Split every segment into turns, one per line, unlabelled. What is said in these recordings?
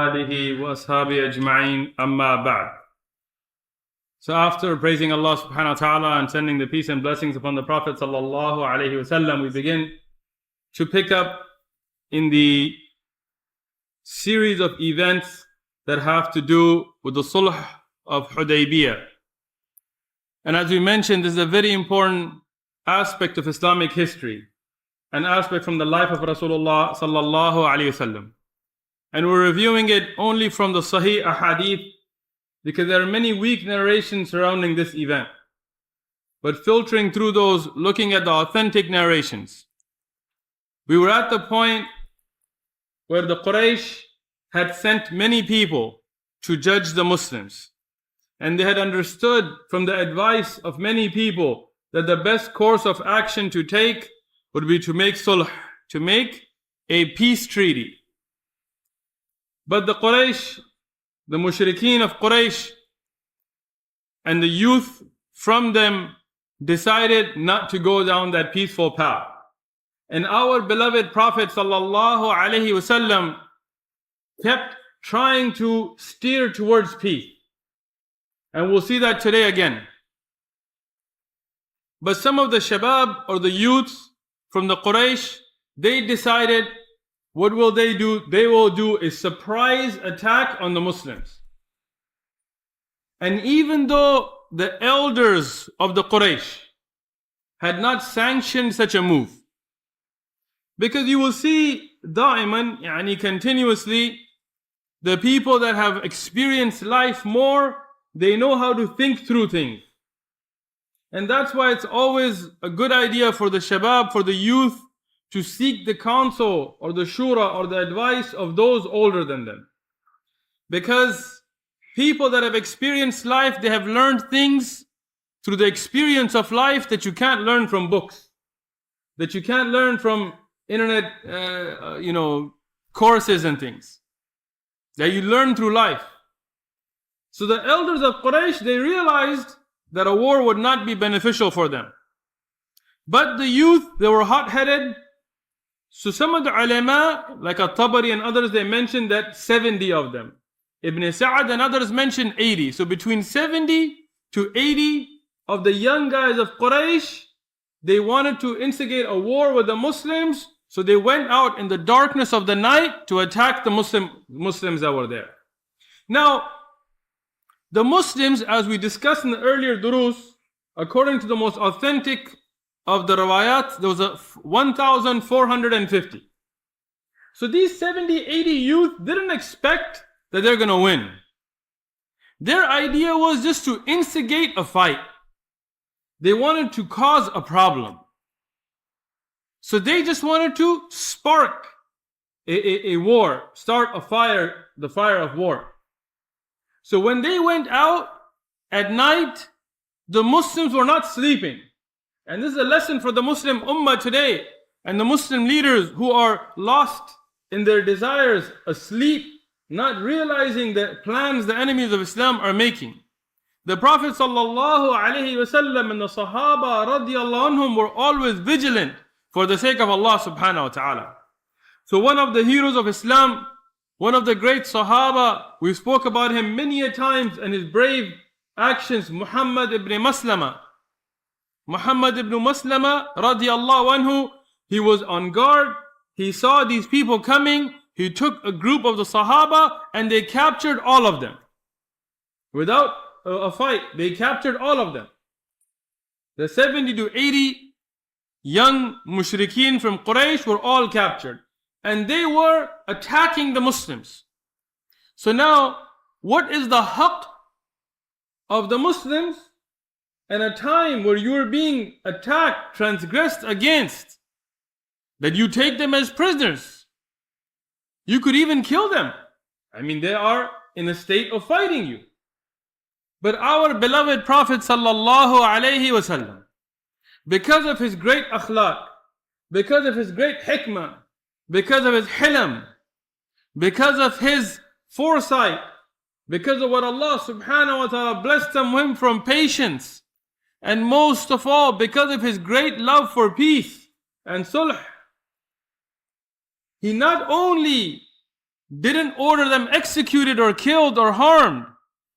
آله وأصحابه أجمعين أما بعد. So after praising Allah subhanahu wa ta'ala and sending the peace and blessings upon the Prophet sallallahu alaihi wasallam, we begin to pick up in the series of events that have to do with the Sulh of Hudaybiyah. And as we mentioned, this is a very important aspect of Islamic history, an aspect from the life of Rasulullah sallallahu alaihi wasallam. And we're reviewing it only from the Sahih Ahadith because there are many weak narrations surrounding this event. But filtering through those, looking at the authentic narrations, we were at the point where the Quraysh had sent many people to judge the Muslims. And they had understood from the advice of many people that the best course of action to take would be to make sulh, to make a peace treaty. But the Quraysh, the mushrikeen of Quraysh, and the youth from them decided not to go down that peaceful path. And our beloved Prophet sallallahu alaihi wasallam kept trying to steer towards peace. And we'll see that today again. But some of the shabab or the youths from the Quraysh, they decided, what will they do? They will do a surprise attack on the Muslims. And even though the elders of the Quraysh had not sanctioned such a move, because you will see دائما, continuously, the people that have experienced life more, they know how to think through things. And that's why it's always a good idea for the shabab, for the youth, to seek the counsel or the shura or the advice of those older than them. Because people that have experienced life, they have learned things through the experience of life that you can't learn from books, that you can't learn from internet, courses and things, that you learn through life. So the elders of Quraysh, they realized that a war would not be beneficial for them. But the youth, they were hot-headed. So some of the ulama, like At-Tabari and others, they mentioned that 70 of them. Ibn Sa'ad and others mentioned 80. So between 70 to 80 of the young guys of Quraysh, they wanted to instigate a war with the Muslims. So they went out in the darkness of the night to attack the Muslims that were there. Now, the Muslims, as we discussed in the earlier durus, according to the most authentic of the riwayat, there was 1,450. So these 70, 80 youth didn't expect that they're going to win. Their idea was just to instigate a fight. They wanted to cause a problem. So they just wanted to spark a war, start a fire, the fire of war. So when they went out at night, the Muslims were not sleeping. And this is a lesson for the Muslim ummah today and the Muslim leaders who are lost in their desires, asleep, not realizing the plans the enemies of Islam are making. The Prophet sallallahu alaihi wasallam and the Sahaba radiallahu anhum were always vigilant for the sake of Allah subhanahu wa ta'ala. So one of the heroes of Islam, one of the great Sahaba, we spoke about him many a times and his brave actions, Muhammad ibn Maslama. Muhammad ibn Maslama radiallahu anhu, he was on guard, he saw these people coming, he took a group of the Sahaba and they captured all of them. Without a fight, they captured all of them. The 70 to 80 young mushrikeen from Quraysh were all captured. And they were attacking the Muslims. So now, what is the haqq of the Muslims in a time where you are being attacked, transgressed against, that you take them as prisoners? You could even kill them. They are in a state of fighting you. But our beloved Prophet sallallahu alaihi wasallam, because of his great akhlaq, because of his great hikmah, because of his hilm, because of his foresight, because of what Allah subhanahu wa ta'ala blessed him from patience, and most of all because of his great love for peace and sulh, he not only didn't order them executed or killed or harmed,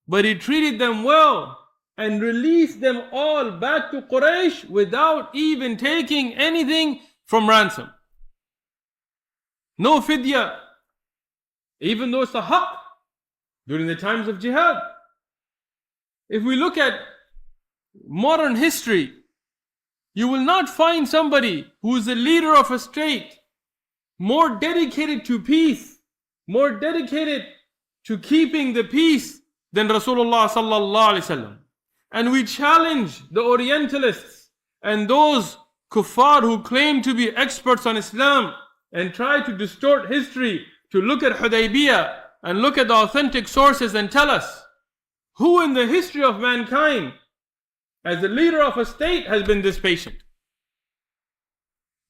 but he treated them well and released them all back to Quraysh without even taking anything from ransom. No fidya, even though it's a haqq during the times of jihad. If we look at modern history, you will not find somebody who is the leader of a state more dedicated to peace, more dedicated to keeping the peace than Rasulullah sallallahu alaihi wasallam. And we challenge the Orientalists and those kuffar who claim to be experts on Islam and try to distort history to look at Hudaybiyah and look at the authentic sources and tell us who in the history of mankind as the leader of a state has been this patient.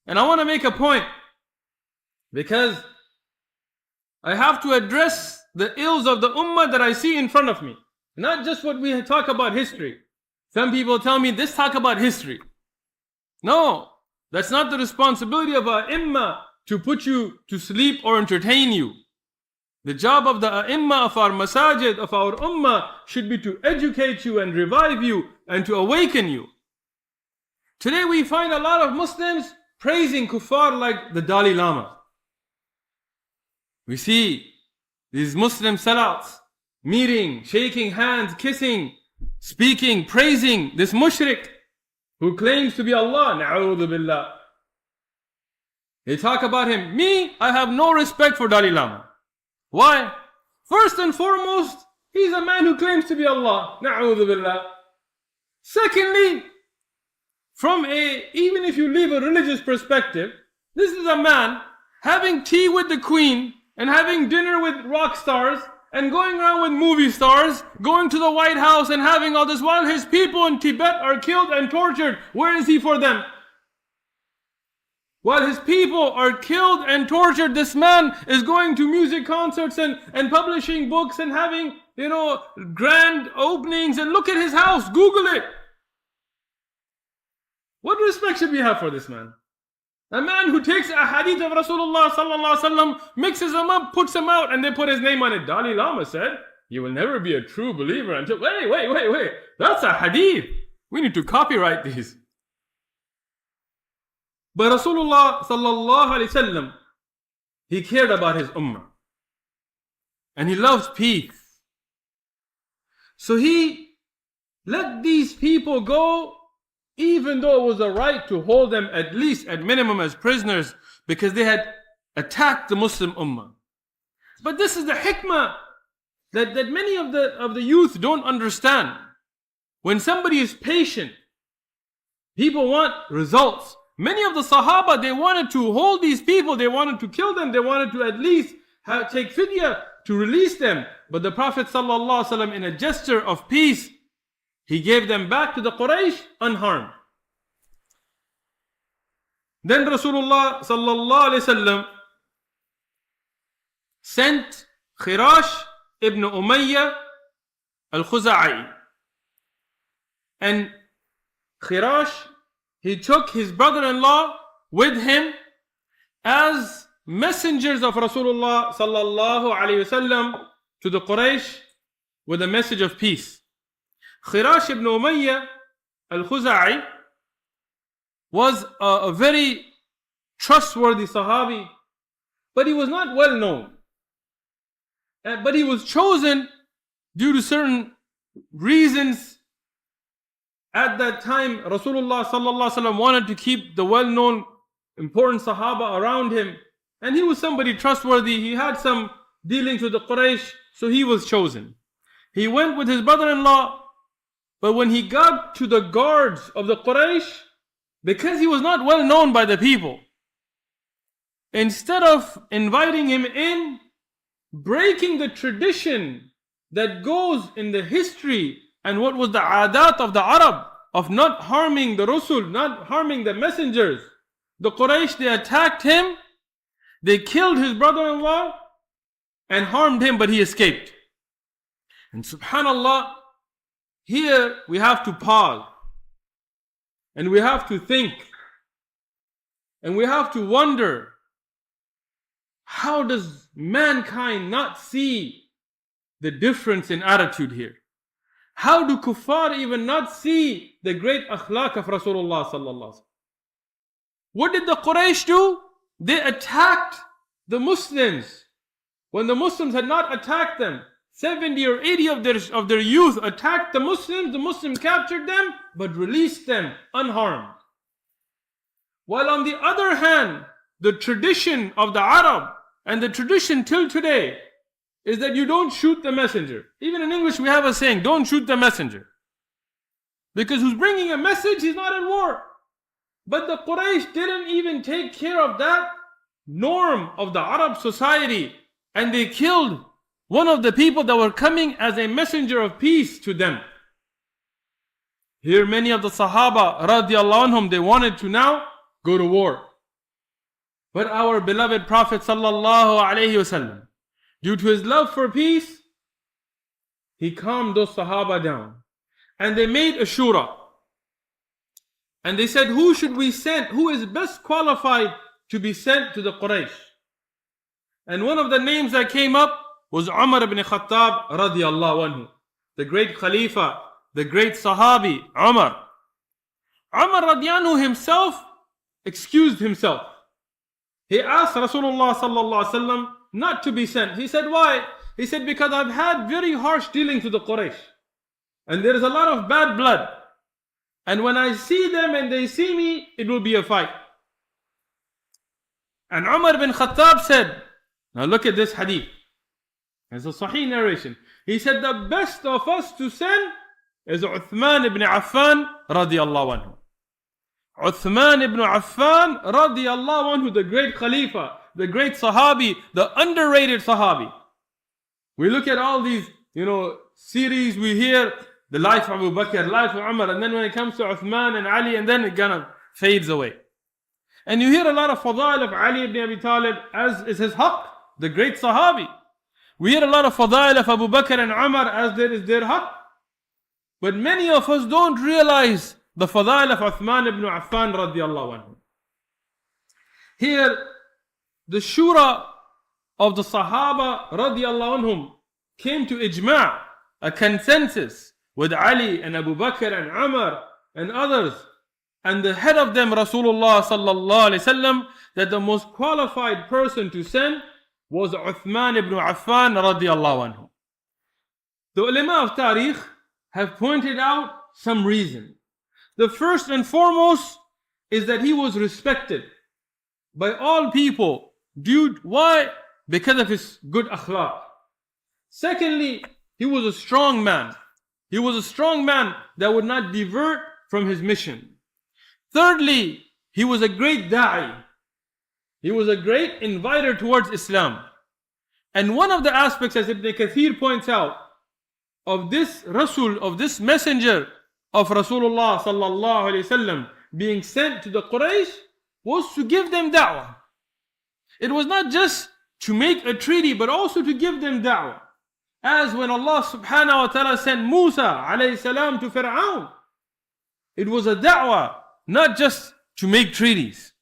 And I want to make a point, because I have to address the ills of the ummah that I see in front of me. Not just what we talk about history. Some people tell me this talk about history. No, that's not the responsibility of a imma to put you to sleep or entertain you. The job of the ai*imma of our masajid, of our ummah, should be to educate you and revive you and to awaken you. Today we find a lot of Muslims praising kuffar like the Dalai Lama. We see these Muslim salats meeting, shaking hands, kissing, speaking, praising this mushrik who claims to be Allah. Na'udhu billah. They talk about him. Me, I have no respect for Dalai Lama. Why? First and foremost, he's a man who claims to be Allah. Na'udhu billah. Secondly, even if you leave a religious perspective, this is a man having tea with the queen and having dinner with rock stars and going around with movie stars, going to the White House and having all this while his people in Tibet are killed and tortured. Where is he for them? While his people are killed and tortured, this man is going to music concerts and publishing books and having, grand openings. And look at his house. Google it. What respect should we have for this man? A man who takes a hadith of Rasulullah sallallahu alaihi wasallam, mixes them up, puts them out, and they put his name on it. Dalai Lama said, "You will never be a true believer until..." Wait. That's a hadith. We need to copyright these. But Rasulullah sallallahu alaihi wasallam, he cared about his ummah. And he loves peace. So he let these people go, even though it was a right to hold them at least at minimum as prisoners, because they had attacked the Muslim ummah. But this is the hikmah that many of the youth don't understand. When somebody is patient, people want results. Many of the Sahaba, they wanted to hold these people, they wanted to kill them, they wanted to at least take fidya to release them. But the Prophet ﷺ, in a gesture of peace, he gave them back to the Quraysh unharmed. Then Rasulullah ﷺ sent Khirash ibn Umayyah al-Khuzai. And Khirash, he took his brother-in-law with him as messengers of Rasulullah sallallahu alaihi wasallam to the Quraysh with a message of peace. Khirash ibn Umayyah al-Khuzai was a very trustworthy Sahabi, but he was not well known. But he was chosen due to certain reasons. At that time, Rasulullah sallallahu alaihi wasallam wanted to keep the well-known, important Sahaba around him, and he was somebody trustworthy. He had some dealings with the Quraysh, so he was chosen. He went with his brother-in-law, but when he got to the guards of the Quraysh, because he was not well known by the people, instead of inviting him in, breaking the tradition that goes in the history and what was the adat of the Arab, of not harming the Rasul, not harming the messengers, the Quraysh, they attacked him, they killed his brother-in-law and harmed him, but he escaped. And subhanallah, here we have to pause and we have to think and we have to wonder, how does mankind not see the difference in attitude here? How do kuffar even not see the great akhlaq of Rasulullah sallallahu alaihi wasallam? What did the Quraysh do? They attacked the Muslims. When the Muslims had not attacked them, 70 or 80 of their youth attacked the Muslims captured them, but released them unharmed. While on the other hand, the tradition of the Arab, and the tradition till today, is that you don't shoot the messenger. Even in English we have a saying, don't shoot the messenger. Because who's bringing a message, he's not at war. But the Quraysh didn't even take care of that norm of the Arab society, and they killed one of the people that were coming as a messenger of peace to them. Here many of the Sahaba radiallahu anhum, they wanted to now go to war. But our beloved Prophet sallallahu alaihi wasallam, due to his love for peace, he calmed those Sahaba down. And they made a shura. And they said, who should we send? Who is best qualified to be sent to the Quraysh? And one of the names that came up was Umar ibn Khattab radiallahu anhu, the great Khalifa, the great Sahabi, Umar. Umar radiallahu anhu himself excused himself. He asked Rasulullah sallallahu alaihi wasallam not to be sent. He said, why? He said, because I've had very harsh dealings with the Quraysh. And there is a lot of bad blood. And when I see them and they see me, it will be a fight. And Umar bin Khattab said, now look at this hadith. It's a sahih narration. He said, the best of us to send is Uthman ibn Affan radiallahu anhu. Uthman ibn Affan radiallahu anhu, the great Khalifa, the great Sahabi, the underrated Sahabi. We look at all these, series, we hear the life of Abu Bakr, life of Umar, and then when it comes to Uthman and Ali, and then it kind of fades away. And you hear a lot of fadail of Ali ibn Abi Talib, as is his haqq, the great Sahabi. We hear a lot of fadail of Abu Bakr and Umar, as there is their haqq. But many of us don't realize the fadail of Uthman ibn Affan radiallahu anhu. Here, the shura of the Sahaba radiallahu anhum came to ijma', a consensus, with Ali and Abu Bakr and Umar and others. And the head of them, Rasulullah sallallahu alaihi wasallam, that the most qualified person to send was Uthman ibn Affan radiallahu anhu. The ulama of Tariq have pointed out some reason. The first and foremost is that he was respected by all people. Why? Because of his good akhlaq. Secondly, he was a strong man. He was a strong man that would not divert from his mission. Thirdly, he was a great da'i. He was a great inviter towards Islam. And one of the aspects, as Ibn Kathir points out, of this Rasul, of this messenger of Rasulullah sallallahu alaihi wasallam being sent to the Quraysh, was to give them da'wah. It was not just to make a treaty, but also to give them da'wah. As when Allah subhanahu wa ta'ala sent Musa alayhi salam to Fir'aun, it was a da'wah, not just to make treaties.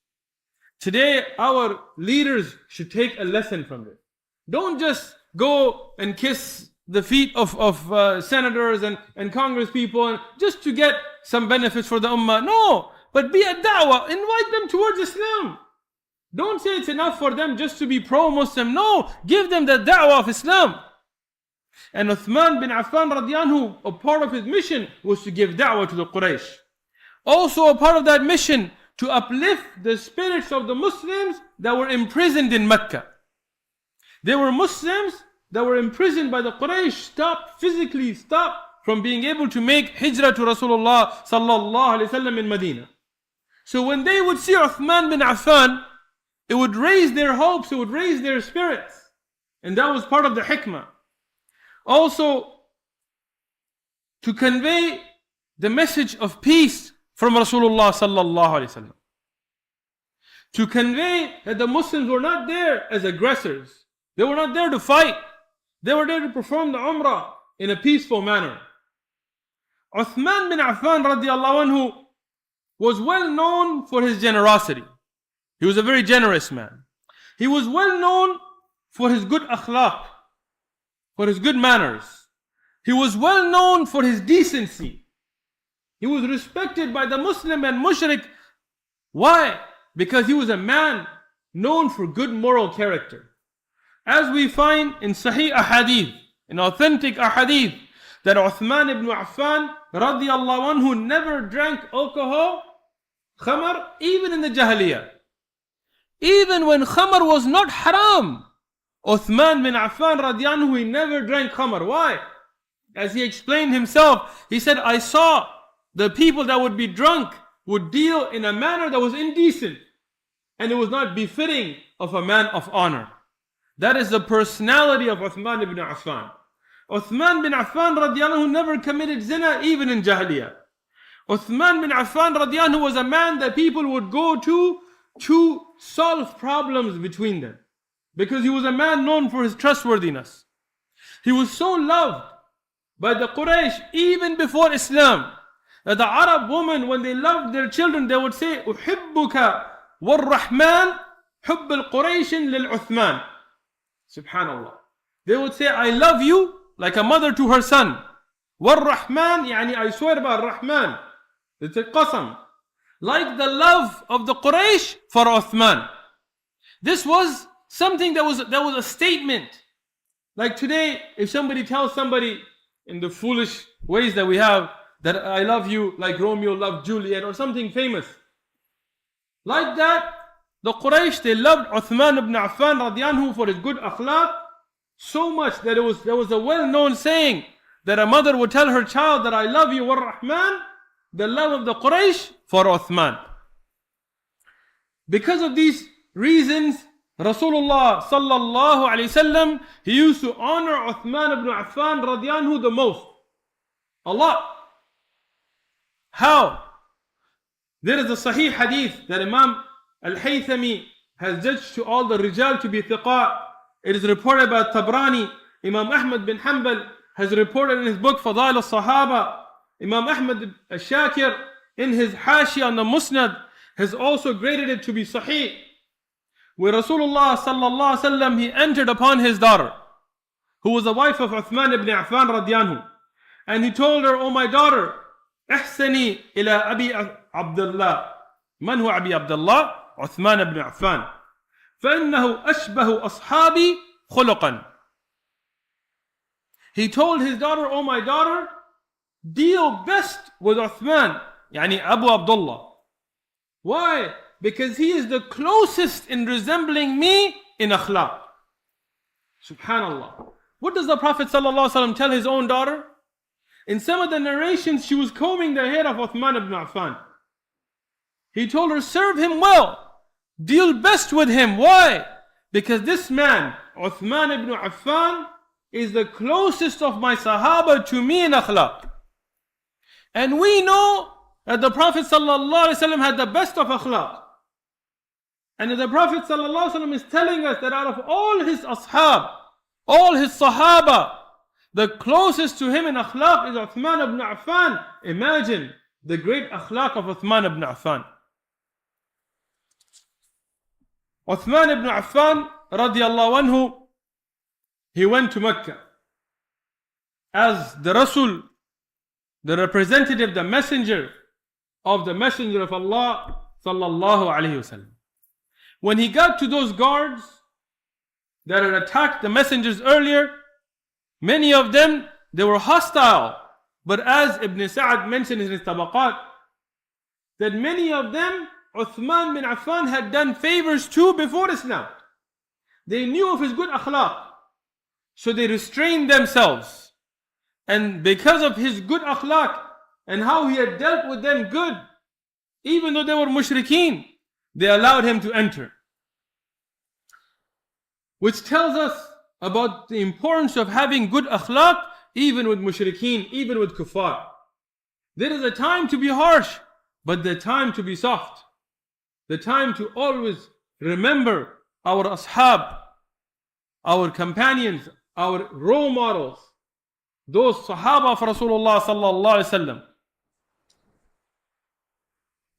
Today, our leaders should take a lesson from this. Don't just go and kiss the feet of senators and congress people and just to get some benefits for the ummah. No, but be a da'wah, invite them towards Islam. Don't say it's enough for them just to be pro-Muslim. No, give them the da'wah of Islam. And Uthman bin Affan radiallahu anhu, a part of his mission was to give da'wah to the Quraysh. Also a part of that mission, to uplift the spirits of the Muslims that were imprisoned in Mecca. There were Muslims that were imprisoned by the Quraysh, physically stopped from being able to make hijrah to Rasulullah sallallahu alaihi wasallam in Medina. So when they would see Uthman bin Affan, it would raise their hopes, it would raise their spirits. And that was part of the hikmah. Also, to convey the message of peace from Rasulullah sallallahu alaihi wasallam. To convey that the Muslims were not there as aggressors. They were not there to fight. They were there to perform the Umrah in a peaceful manner. Uthman bin Affan radiallahu anhu was well known for his generosity. He was a very generous man. He was well known for his good akhlaq, for his good manners. He was well known for his decency. He was respected by the Muslim and mushrik. Why? Because he was a man known for good moral character. As we find in Sahih Ahadith, in authentic Ahadith, that Uthman ibn Affan radiyallahu anhu never drank alcohol, khamar, even in the Jahiliyyah. Even when khamar was not haram, Uthman bin Affan radiyallahu anhu, he never drank khamar. Why? As he explained himself, he said, I saw the people that would be drunk would deal in a manner that was indecent, and it was not befitting of a man of honor. That is the personality of Uthman ibn Affan. Uthman bin Affan radiyallahu anhu never committed zina even in Jahiliyyah. Uthman bin Affan radiyallahu anhu was a man that people would go to solve problems between them, because he was a man known for his trustworthiness. He was so loved by the Quraysh even before Islam, that the Arab women, when they loved their children, they would say, أُحِبُّكَ وَالرَّحْمَنِ حُبِّ الْقُرَيْشٍ لِلْعُثْمَانِ. Subhanallah. They would say, I love you like a mother to her son. وَالرَّحْمَنِ, يعني I swear by Rahman. It's a qasam. Like the love of the Quraysh for Uthman. This was something that was a statement. Like today, if somebody tells somebody in the foolish ways that we have, that I love you like Romeo loved Juliet, or something famous. Like that, the Quraysh, they loved Uthman ibn Affan radiyallahu anhu for his good akhlaq so much that there was a well-known saying that a mother would tell her child that I love you, War-Rahman, the love of the Quraysh for Uthman. Because of these reasons, Rasulullah sallallahu alayhi wasallam, he used to honor Uthman ibn Affan radiyallahu anhu the most. A lot. How? There is a Sahih hadith that Imam al-Haythami has judged to all the rijal to be thiqat. It is reported by Tabrani. Imam Ahmad bin Hanbal has reported in his book Fadail al-Sahaba. Imam Ahmad al-Shakir in his Hashiyah on the Musnad has also graded it to be Sahih. Where Rasulullah sallallahu alaihi wasallam, he entered upon his daughter, who was the wife of Uthman ibn Affan radiyallahu anhu, and he told her, "O my daughter, احسني إلى أبي عبد الله." من هو أبي عبد الله؟ عثمان بن عفان. فإنه أشبه أصحابي خلقا. He told his daughter, "O my daughter, deal best with Uthman, يعني Abu Abdullah." Why? Because he is the closest in resembling me in akhlaq. Subhanallah. What does the Prophet ﷺ tell his own daughter? In some of the narrations, she was combing the hair of Uthman ibn Affan. He told her, serve him well, deal best with him. Why? Because this man, Uthman ibn Affan, is the closest of my Sahaba to me in akhlaq. And we know that the Prophet ﷺ had the best of akhlaq. And the Prophet ﷺ is telling us that out of all his ashab, all his Sahaba, the closest to him in akhlaq is Uthman ibn Affan. Imagine the great akhlaq of Uthman ibn Affan. Uthman ibn Affan radiyallahu anhu, he went to Mecca as the Rasul, the representative, the messenger of the Messenger of Allah sallallahu alayhi wasallam. When he got to those guards that had attacked the messengers earlier, many of them, they were hostile. But as Ibn Sa'ad mentioned in his Tabaqat, that many of them, Uthman bin Affan had done favors to before Islam. They knew of his good akhlaq, so they restrained themselves. And because of his good akhlaq and how he had dealt with them good, even though they were mushrikeen, they allowed him to enter. Which tells us about the importance of having good akhlaq even with mushrikeen, even with kuffar. There is a time to be harsh, but the time to be soft. The time to always remember our ashab, our companions, our role models, those sahaba of Rasulullah sallallahu alaihi wasallam.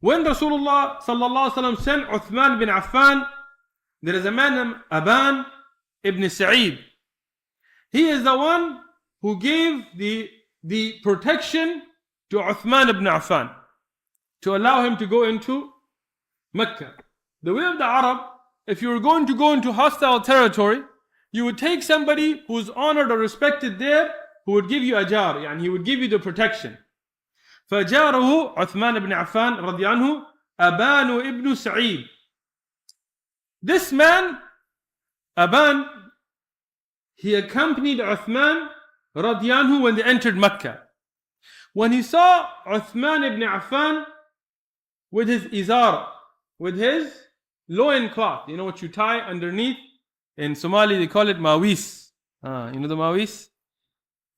When Rasulullah sallallahu alaihi wasallam sent Uthman bin Affan, there is a man named Aban ibn Sa'id. He is the one who gave the protection to Uthman ibn Affan to allow him to go into Mecca. The way of the Arab, if you were going to go into hostile territory, you would take somebody who's honored or respected there, who would give you ajar, and he would give you the protection. فجاره عثمان ibn Affan رضي عنه أبان ibn Sa'id. This man, Aban, he accompanied Uthman رضي عنه when they entered Mecca. When he saw Uthman ibn Affan with his izar, with his loin cloth, you know what you tie underneath? In Somali they call it mawis. You know the mawis?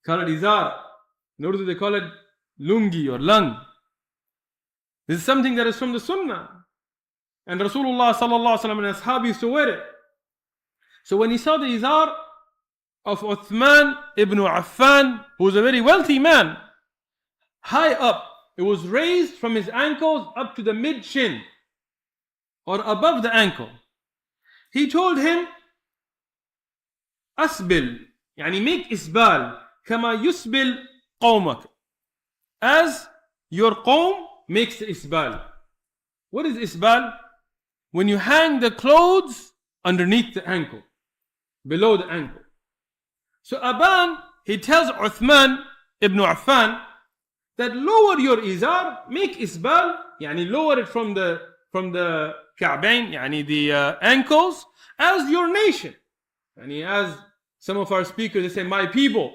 Call it izar. In Urdu they call it lungi or lung. This is something that is from the Sunnah. And Rasulullah sallallahu alaihi wasallam and Ashab used to wear it. So when he saw the izar of Uthman ibn Affan, who was a very wealthy man, high up, it was raised from his ankles up to the mid-shin, or above the ankle. He told him, Asbil, yani make isbal, kama yusbil qawmak, as your qawm makes isbal. What is isbal? When you hang the clothes underneath the ankle, below the ankle. So Aban, he tells Uthman ibn Affan that lower your izar, make isbal, yani lower it from the ka'bayn, yani the ankles, as your nation. Yani as some of our speakers, they say, my people,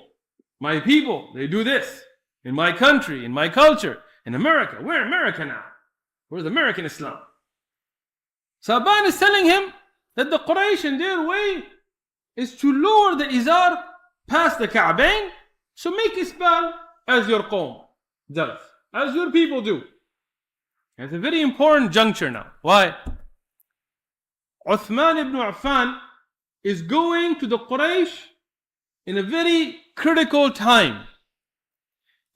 they do this. In my country, in my culture, in America. We're America now. Where's American Islam? So Aban is telling him that the Quraysh in their way is to lower the izar past the ka'bayn. So make isbal as your qawm does, as your people do. It's a very important juncture now. Why? Uthman ibn Affan is going to the Quraysh in a very critical time.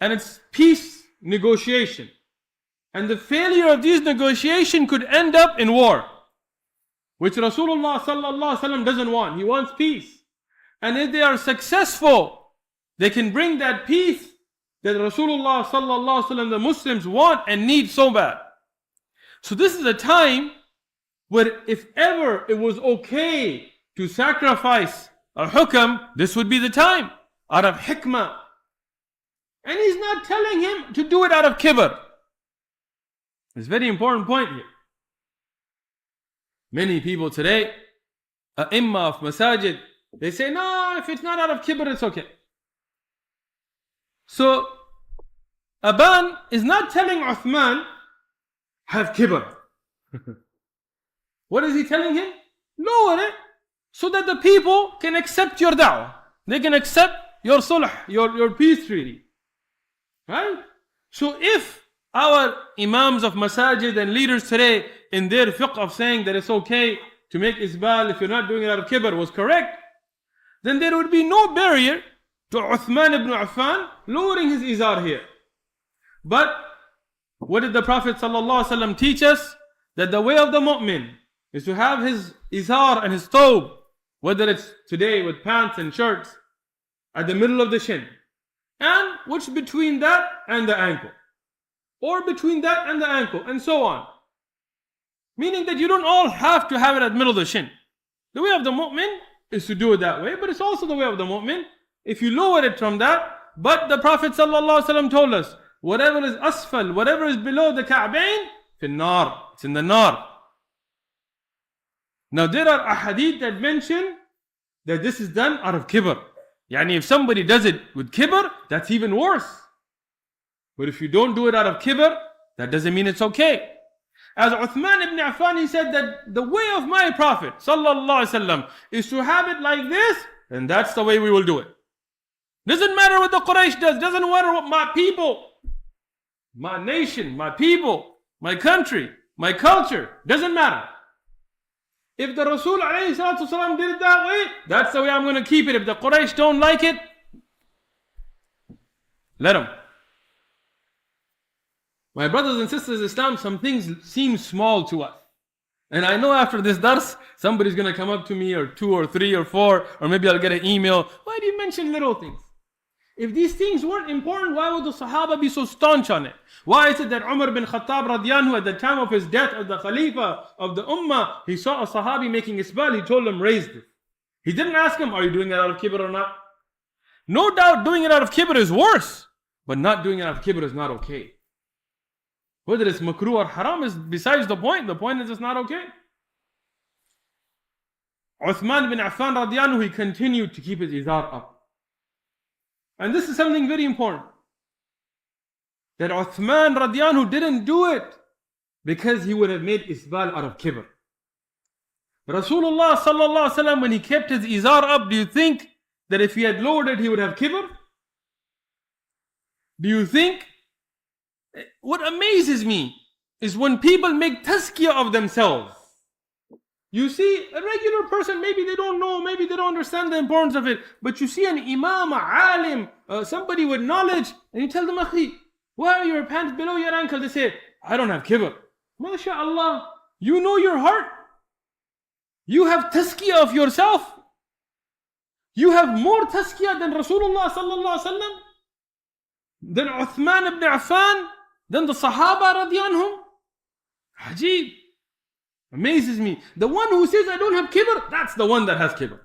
And it's peace negotiation. And the failure of these negotiations could end up in war, which Rasulullah sallallahu alaihi wasallam doesn't want. He wants peace. And if they are successful, they can bring that peace that Rasulullah sallallahu alaihi wasallam, the Muslims want and need so bad. So this is a time where if ever it was okay to sacrifice a hukam, this would be the time, out of hikmah. And he's not telling him to do it out of kibr. It's a very important point here. Many people today, a'imma of masajid, they say, no, if it's not out of kibr, it's okay. So, Aban is not telling Uthman, have kibr. What is he telling him? Lower it, so that the people can accept your da'wah. They can accept your sulh, your peace treaty. Right? So if our imams of masajid and leaders today in their fiqh of saying that it's okay to make isbal if you're not doing it out of kibr was correct, then there would be no barrier to Uthman ibn Affan lowering his izar here. But what did the Prophet ﷺ teach us? That the way of the mu'min is to have his izar and his thobe, whether it's today with pants and shirts, at the middle of the shin, and which between that and the ankle, or between that and the ankle, and so on. Meaning that you don't all have to have it at the middle of the shin. The way of the mu'min is to do it that way, but it's also the way of the mu'min if you lower it from that. But the Prophet ﷺ told us, whatever is asfal, whatever is below the ka'bayn, fin nar, it's in the nar. Now there are ahadith that mention that this is done out of kibr. Yani if somebody does it with kibr, that's even worse. But if you don't do it out of kibr, that doesn't mean it's okay. As Uthman ibn Affan, he said that the way of my Prophet sallallahu alaihi wasallam is to have it like this, and that's the way we will do it. Doesn't matter what the Quraysh does, doesn't matter what my people, my nation, my people, my country, my culture, doesn't matter. If the Rasul alayhi salatu wasalam did it that way, that's the way I'm going to keep it. If the Quraysh don't like it, let them. My brothers and sisters in Islam, some things seem small to us. And I know after this dars, somebody's going to come up to me, or 2 or 3 or 4, or maybe I'll get an email. Why do you mention little things? If these things weren't important, why would the Sahaba be so staunch on it? Why is it that Umar bin Khattab radiallahu anhu, at the time of his death as the Khalifa of the Ummah, he saw a Sahabi making isbal, he told him, raise this. He didn't ask him, are you doing it out of kibr or not? No doubt doing it out of kibr is worse, but not doing it out of kibr is not okay. Whether it's makruh or haram is besides the point. The point is it's not okay. Uthman bin Affan radiallahu anhu, he continued to keep his izar up. And this is something very important. That Uthman radiallahu anhu didn't do it because he would have made isbal out of kibr. Rasulullah sallallahu alaihi wasallam, when he kept his izar up, do you think that if he had lowered it, he would have kibr? Do you think? What amazes me is when people make tazkiyah of themselves. You see, a regular person, maybe they don't know, maybe they don't understand the importance of it, but you see an imam, a alim, somebody with knowledge, and you tell them, Akhi, why are your pants below your ankle? They say, I don't have kibr. MashaAllah, you know your heart. You have tazkiyah of yourself. You have more tazkiyah than Rasulullah sallallahu alaihi wasallam, than Uthman ibn Affan, than the Sahaba radiallahu anhum. Ajib. Amazes me. The one who says I don't have kibr, that's the one that has kibr.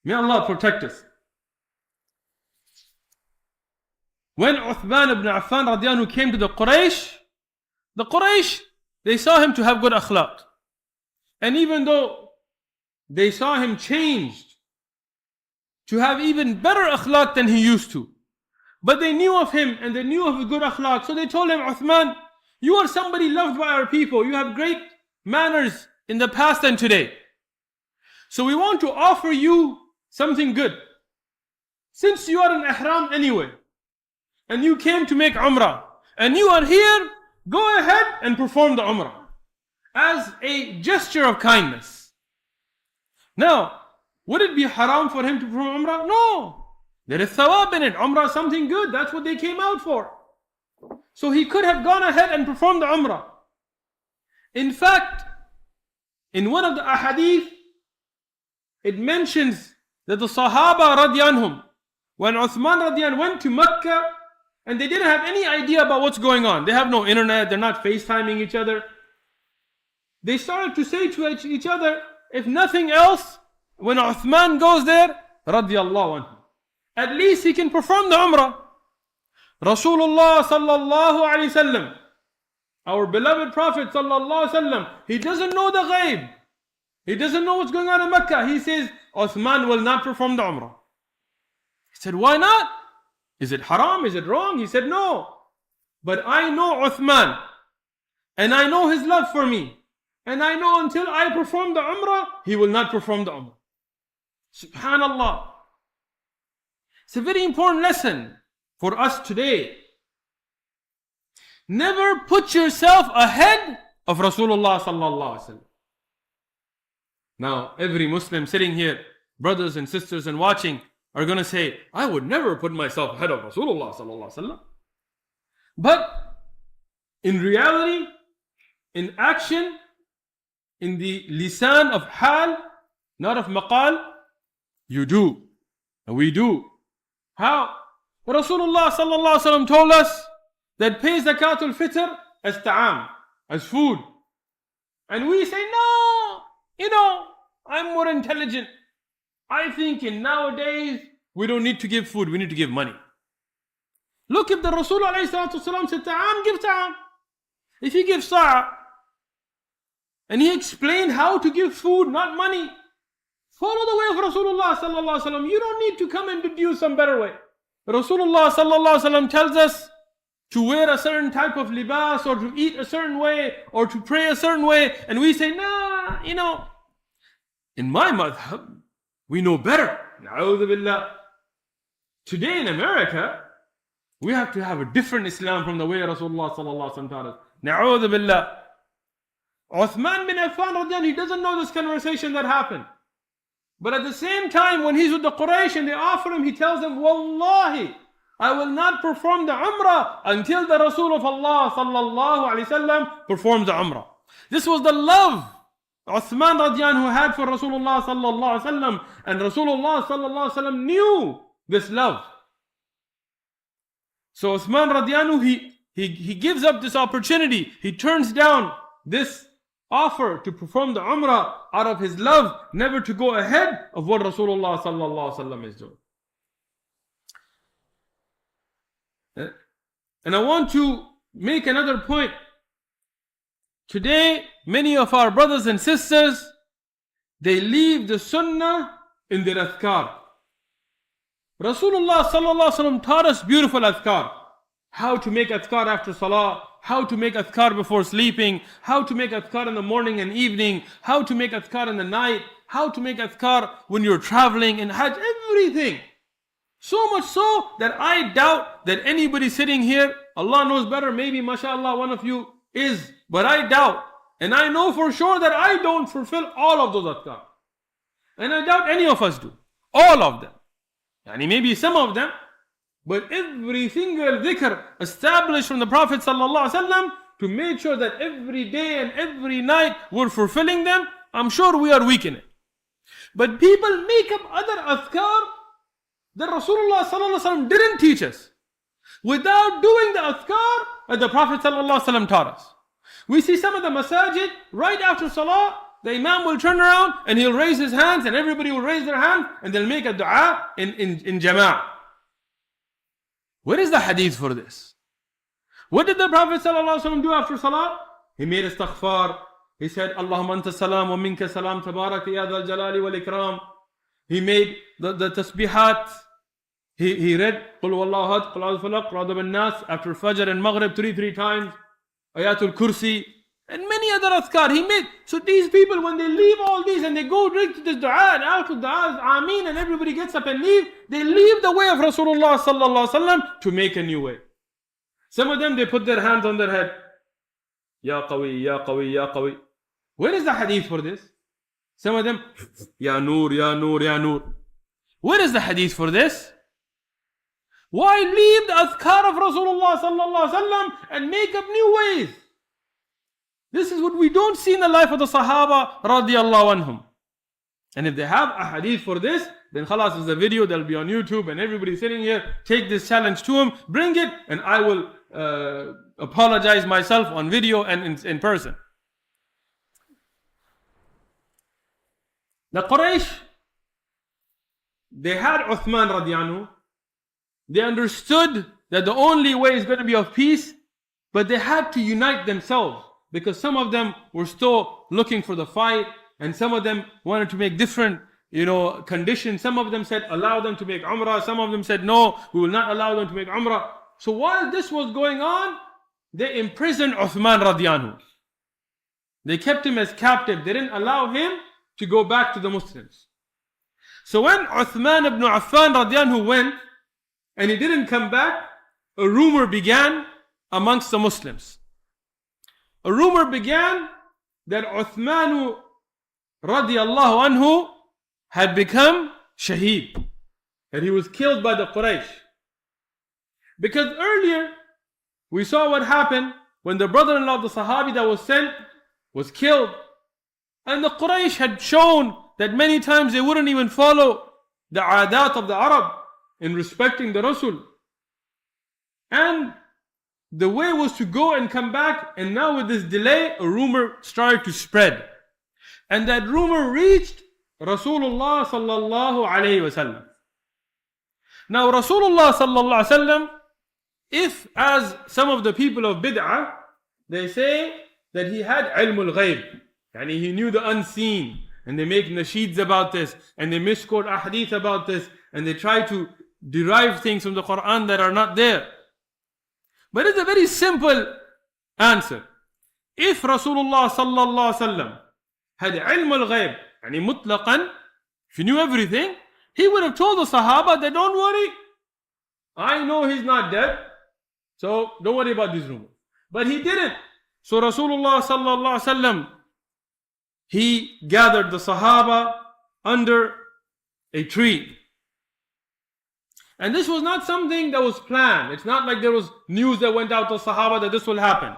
May Allah protect us. When Uthman ibn Affan radiallahu anhu came to the Quraysh, they saw him to have good akhlaq. And even though they saw him changed to have even better akhlaq than he used to, but they knew of him and they knew of his good akhlaq, so they told him, Uthman, you are somebody loved by our people. You have great manners in the past and today. So we want to offer you something good. Since you are in ihram anyway, and you came to make umrah, and you are here, go ahead and perform the umrah as a gesture of kindness. Now, would it be haram for him to perform umrah? No. There is thawab in it. Umrah is something good. That's what they came out for. So he could have gone ahead and performed the umrah. In fact, in one of the ahadith, it mentions that the Sahaba radiallahu anhum, when Uthman radiallahu anhu went to Mecca, and they didn't have any idea about what's going on. They have no internet, they're not FaceTiming each other. They started to say to each other, if nothing else, when Uthman goes there, radiallahu anhu, at least he can perform the umrah. Rasulullah sallallahu alayhi wasallam, our beloved Prophet sallallahu alayhi wasallam, he doesn't know the ghaib. He doesn't know what's going on in Mecca. He says, Uthman will not perform the umrah. He said, why not? Is it haram? Is it wrong? He said, no. But I know Uthman, and I know his love for me, and I know until I perform the umrah, he will not perform the umrah. Subhanallah. It's a very important lesson for us today. Never put yourself ahead of Rasulullah sallallahu alaihi wasallam. Now, every Muslim sitting here, brothers and sisters and watching, are going to say, I would never put myself ahead of Rasulullah sallallahu alaihi wasallam. But in reality, in action, in the lisan of hal, not of maqal, you do. And we do. How? Rasulullah sallallahu alaihi wasallam told us that pay zakatul fitr as ta'am, as food. And we say, no, I'm more intelligent. I think in nowadays, we don't need to give food, we need to give money. Look, if the Rasulullah alayhi salatu wasalam said ta'am, give ta'am. If he gives sa'a, and he explained how to give food, not money, follow the way of Rasulullah sallallahu alaihi wasallam. You don't need to come and deduce some better way. Rasulullah sallallahu alaihi wasallam tells us to wear a certain type of libas, or to eat a certain way, or to pray a certain way, and we say, in my madhab, we know better. Na'udhu billah. Today in America, we have to have a different Islam from the way Rasulullah sallallahu alaihi wasallam taught us. Na'udhu billah. Uthman bin Affan radiallahu anhu, he doesn't know this conversation that happened. But at the same time, when he's with the Quraysh and they offer him, he tells them, Wallahi, I will not perform the umrah until the Rasul of Allah sallallahu alaihi wasallam performs the umrah. This was the love Uthman radiallahu anhu had for Rasulullah sallallahu alaihi wasallam, and Rasulullah sallallahu alaihi wasallam knew this love. So Uthman radiallahu anhu, he gives up this opportunity. He turns down this offer to perform the Umrah out of his love, never to go ahead of what Rasulullah sallallahu alaihi wasallam is doing. And I want to make another point. Today, many of our brothers and sisters, they leave the sunnah in their adhkar. Rasulullah sallallahu alaihi wasallam taught us beautiful adhkar. How to make adhkar after salah, how to make adhkar before sleeping, how to make adhkar in the morning and evening, how to make adhkar in the night, how to make adhkar when you're traveling in Hajj, everything. So much so that I doubt that anybody sitting here, Allah knows better, maybe mashallah one of you is, but I doubt, and I know for sure that I don't fulfill all of those adhkar. And I doubt any of us do. All of them. Yani maybe some of them, but every single dhikr established from the Prophet sallallahu alaihi wasallam, to make sure that every day and every night we're fulfilling them, I'm sure we are weak in it. But people make up other adhkar that Rasulullah sallallahu alaihi wasallam didn't teach us, without doing the adhkar that the Prophet sallallahu alaihi wasallam taught us. We see some of the masajid, right after salah, the imam will turn around and he'll raise his hands, and everybody will raise their hand, and they'll make a dua in jama'ah. Where is the hadith for this? What did the Prophet ﷺ do after salah? He made istighfar. He said, Allahumma anta salam wa minka salam tabarak ya dhal jalali wal ikram. He made the tasbihat. He read Qul wallahu ahad, Qul a'udhu falaq, Qul a'udhu bin nas after Fajr and Maghrib three times. Ayatul Kursi. And many other adhkar he made. So these people, when they leave all these and they go drink to this dua and after dua, Ameen, and everybody gets up and leave, they leave the way of Rasulullah sallallahu alaihi wasallam to make a new way. Some of them, they put their hands on their head. Ya qawi, ya qawi, ya qawi. Where is the hadith for this? Some of them, Ya Noor, Ya Noor, Ya Noor. Where is the hadith for this? Why leave the adhkar of Rasulullah sallallahu alaihi wasallam and make up new ways? This is what we don't see in the life of the Sahaba radiallahu anhum. And if they have a hadith for this, then khalas is a video that'll be on YouTube, and everybody sitting here, take this challenge to him, bring it, and I will apologize myself on video and in person. The Quraysh, they had Uthman radiallahu anhu. They understood that the only way is going to be of peace, but they had to unite themselves. Because some of them were still looking for the fight, and some of them wanted to make different, conditions. Some of them said, allow them to make Umrah. Some of them said, no, we will not allow them to make Umrah. So while this was going on, they imprisoned Uthman radiallahu anhu. They kept him as captive. They didn't allow him to go back to the Muslims. So when Uthman ibn Affan radiallahu anhu went, and he didn't come back, a rumor began amongst the Muslims. A rumor began that Uthman radiallahu anhu had become shaheed, that he was killed by the Quraysh. Because earlier we saw what happened when the brother-in-law of the Sahabi that was sent was killed, and the Quraysh had shown that many times they wouldn't even follow the adat of the Arab in respecting the Rasul. And the way was to go and come back, and now with this delay, a rumor started to spread. And that rumor reached Rasulullah sallallahu alayhi wasallam. Now Rasulullah sallallahu alayhi wasallam, if as some of the people of bid'ah, they say that he had ilmul ghayb, yani he knew the unseen, and they make nasheeds about this, and they misquote ahadith about this, and they try to derive things from the Quran that are not there. But it's a very simple answer. If Rasulullah sallallahu alaihi wasallam had ilm al-ghayb, yani mutlaqan, if he knew everything, he would have told the Sahaba that don't worry, I know he's not dead, so don't worry about this rumor. But he didn't. So Rasulullah sallallahu alaihi wasallam, he gathered the Sahaba under a tree. And this was not something that was planned. It's not like there was news that went out to Sahaba that this will happen.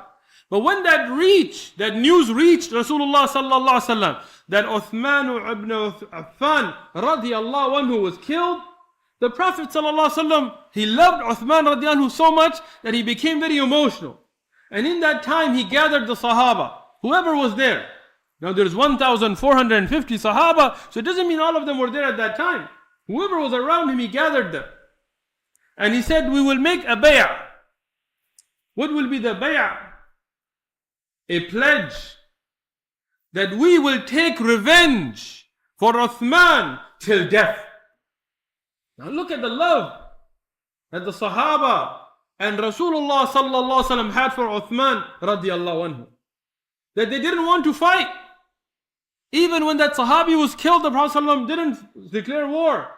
But when that news reached Rasulullah sallallahu alaihi wasallam, that Uthman ibn Affan radiyallahu anhu was killed, the Prophet sallallahu alaihi wasallam, he loved Uthman radiyallahu anhu so much that he became very emotional. And in that time he gathered the Sahaba, whoever was there. Now there's 1,450 Sahaba, so it doesn't mean all of them were there at that time. Whoever was around him, he gathered them. And he said, we will make a bay'ah. What will be the bay'ah? A pledge that we will take revenge for Uthman till death. Now look at the love that the Sahaba and Rasulullah sallallahu alaihi wasallam had for Uthman radiyallahu anhu. That they didn't want to fight. Even when that Sahabi was killed, the Prophet ﷺ didn't declare war.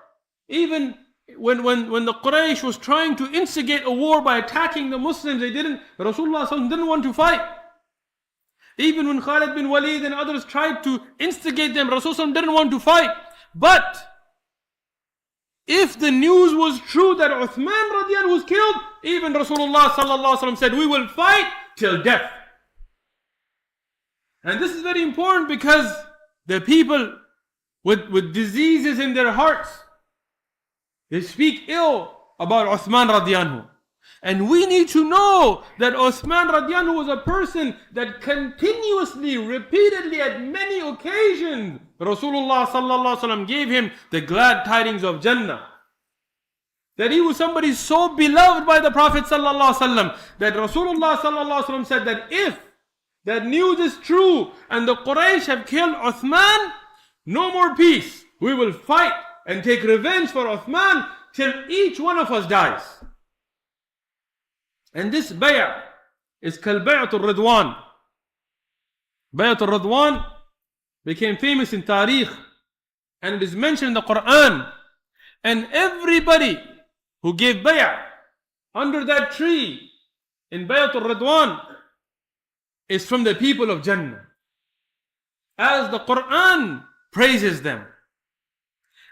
Even when the Quraysh was trying to instigate a war by attacking the Muslims, Rasulullah ﷺ didn't want to fight. Even when Khalid bin Walid and others tried to instigate them, Rasulullah ﷺ didn't want to fight. But if the news was true that Uthman radiyallahu was killed, even Rasulullah sallallahu alaihi wasallam said, we will fight till death. And this is very important because the people with diseases in their hearts, they speak ill about Uthman radiyallahu. And we need to know that Uthman radiyallahu was a person that continuously, repeatedly, at many occasions, Rasulullah sallallahu alaihi wasallam gave him the glad tidings of Jannah. That he was somebody so beloved by the Prophet sallallahu alaihi wasallam that Rasulullah sallallahu alaihi wasallam said that if that news is true and the Quraysh have killed Uthman, no more peace. We will fight and take revenge for Uthman till each one of us dies. And this bay'ah is called Bay'atul Ridwan. Bay'atul Ridwan became famous in Tariq, and it is mentioned in the Quran. And everybody who gave bay'ah under that tree in Bay'atul Ridwan is from the people of Jannah, as the Quran praises them.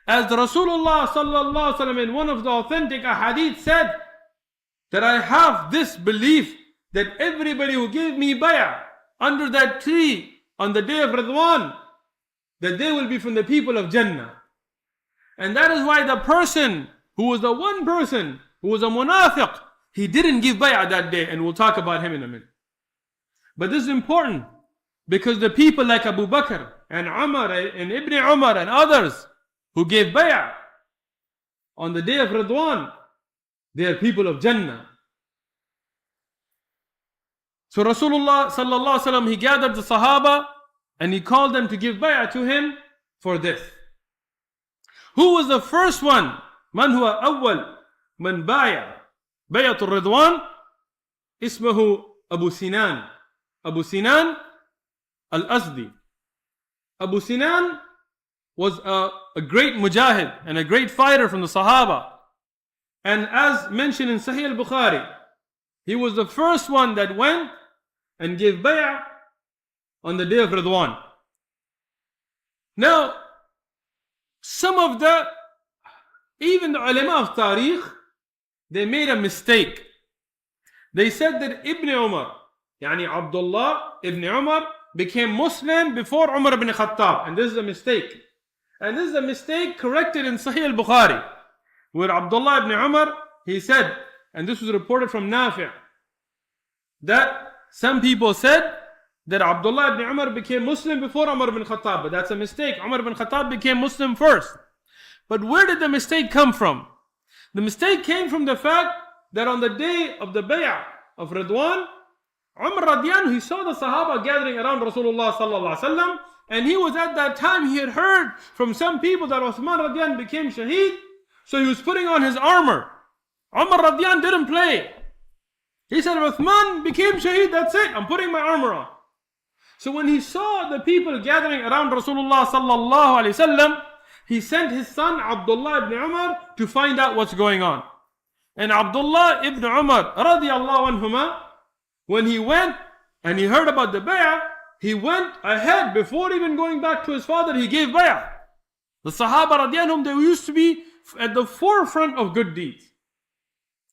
As the Rasulullah sallallahu alaihi wasallam in one of the authentic ahadith said, that I have this belief that everybody who gave me bay'ah under that tree on the day of Ridwan, that they will be from the people of Jannah. And that is why the person who was the one person who was a munafiq, he didn't give bay'ah that day, and we'll talk about him in a minute. But this is important because the people like Abu Bakr and Umar and Ibn Umar and others who gave bay'ah on the day of Ridwan, they are people of Jannah. So Rasulullah sallallahu alaihi wasallam, he gathered the Sahaba and he called them to give bay'ah to him for this. Who was the first one? Man huwa awwal man bay'ah bay'atul Ridwan? Ismahu Abu Sinan. Abu Sinan al-Azdi. Abu Sinan was a great mujahid and a great fighter from the Sahaba. And as mentioned in Sahih al-Bukhari, he was the first one that went and gave bay'ah on the day of Ridwan. Now, even the ulama of Tariq, they made a mistake. They said that Ibn Umar, Yani Abdullah ibn Umar, became Muslim before Umar ibn Khattab. And this is a mistake. And this is a mistake corrected in Sahih al-Bukhari, where Abdullah ibn Umar, he said, and this was reported from Nafi', that some people said that Abdullah ibn Umar became Muslim before Umar ibn Khattab, but that's a mistake. Umar ibn Khattab became Muslim first. But where did the mistake come from? The mistake came from the fact that on the day of the bay'ah of Ridwan, Umar radiyallahu, he saw the Sahaba gathering around Rasulullah sallallahu alaihi wasallam, and he was at that time, he had heard from some people that Uthman radiyallahu became shaheed, so he was putting on his armor. Umar radiyallahu didn't play. He said, Uthman became shaheed, that's it, I'm putting my armor on. So when he saw the people gathering around Rasulullah sallallahu alaihi wasallam, he sent his son Abdullah ibn Umar to find out what's going on. And Abdullah ibn Umar radiyallahu anhuma, when he went and he heard about the bay'ah, he went ahead before even going back to his father, he gave bay'ah. The Sahaba radiyallahu anhum, they used to be at the forefront of good deeds.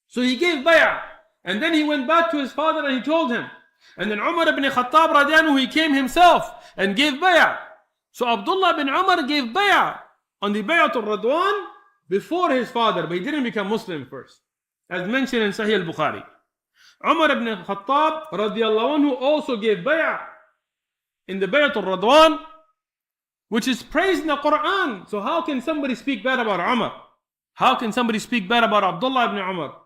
So he gave bay'ah. And then he went back to his father and he told him And then Umar ibn Khattab radiallahu anhu, he came himself and gave bay'ah. So Abdullah bin Umar gave bay'ah on the bay'atul Radwan before his father, but he didn't become Muslim first, as mentioned in Sahih al-Bukhari. Umar ibn Khattab radiallahu anhu also gave bay'ah in the bay'atul Radwan, which is praised in the Quran. So how can somebody speak bad about Umar? How can somebody speak bad about Abdullah ibn Umar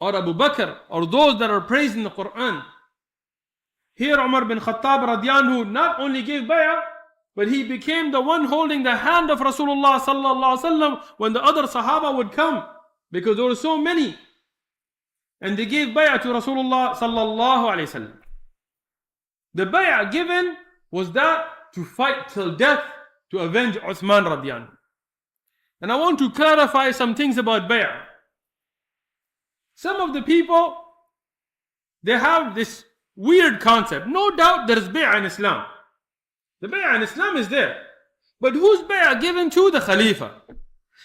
or Abu Bakr or those that are praised in the Quran? Here Umar bin Khattab radiallahu anhu not only gave bay'ah, but he became the one holding the hand of Rasulullah sallallahu alaihi wasallam when the other Sahaba would come, because there were so many, and they gave bay'ah to Rasulullah sallallahu alaihi wasallam. The bay'ah given was that to fight till death to avenge Uthman radiallahu anhu. And I want to clarify some things about bay'ah. Some of the people, they have this weird concept. No doubt there is bay'ah in Islam. The bay'ah in Islam is there. But who's bay'ah given to? The Khalifa.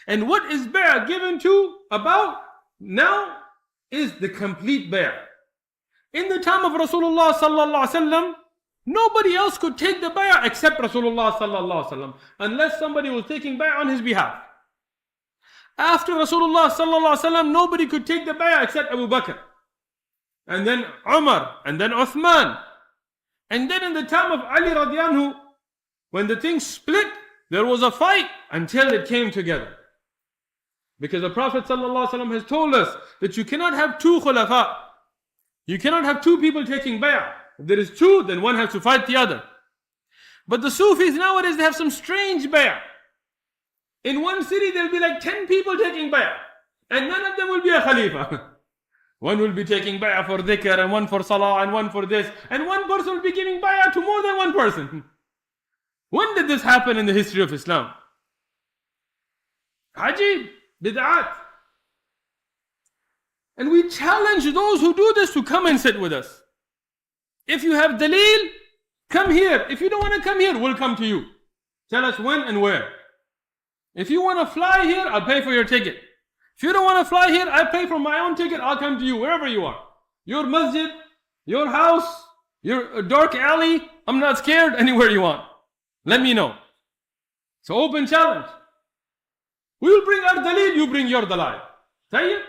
And what is bay'ah given to about now is the complete bay'ah. In the time of Rasulullah sallallahu alaihi wasallam, nobody else could take the bay'ah except Rasulullah sallallahu alaihi wasallam, unless somebody was taking bay'ah on his behalf. After Rasulullah sallallahu alaihi wasallam, nobody could take the bay'ah except Abu Bakr, and then Umar, and then Uthman. And then in the time of Ali radiallahu anhu, when the thing split, there was a fight until it came together. Because the Prophet ﷺ has told us that you cannot have two khulafa. You cannot have two people taking bay'ah. If there is two, then one has to fight the other. But the Sufis nowadays, they have some strange bay'ah. In one city, there'll be like 10 people taking bay'ah, and none of them will be a khalifa. One will be taking bay'ah for dhikr, and one for salah, and one for this, and one person will be giving bay'ah to more than one person. When did this happen in the history of Islam? Ajib, bid'at. And we challenge those who do this to come and sit with us. If you have daleel, come here. If you don't want to come here, we'll come to you. Tell us when and where. If you want to fly here, I'll pay for your ticket. If you don't want to fly here, I pay for my own ticket, I'll come to you, wherever you are. Your masjid, your house, your dark alley, I'm not scared, anywhere you want. Let me know. It's an open challenge. We'll bring our daleel, you bring your dalil. Tayyib?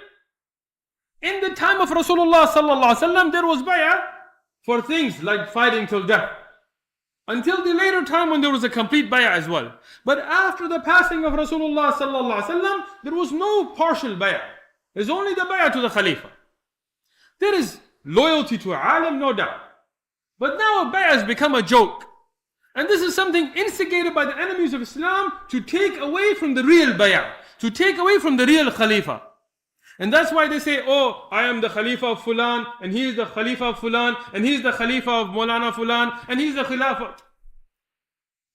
In the time of Rasulullah sallallahu alaihi wasallam, there was bay'ah for things like fighting till death. Until the later time when there was a complete bay'ah as well. But after the passing of Rasulullah sallallahu alaihi wasallam, there was no partial bay'ah. There's only the bay'ah to the Khalifa. There is loyalty to alim, no doubt. But now a bay'ah has become a joke. And this is something instigated by the enemies of Islam to take away from the real bay'ah, to take away from the real Khalifa. And that's why they say, oh, I am the Khalifa of Fulan, and he is the Khalifa of Fulan, and he is the Khalifa of Maulana Fulan, and he's the Khilafah.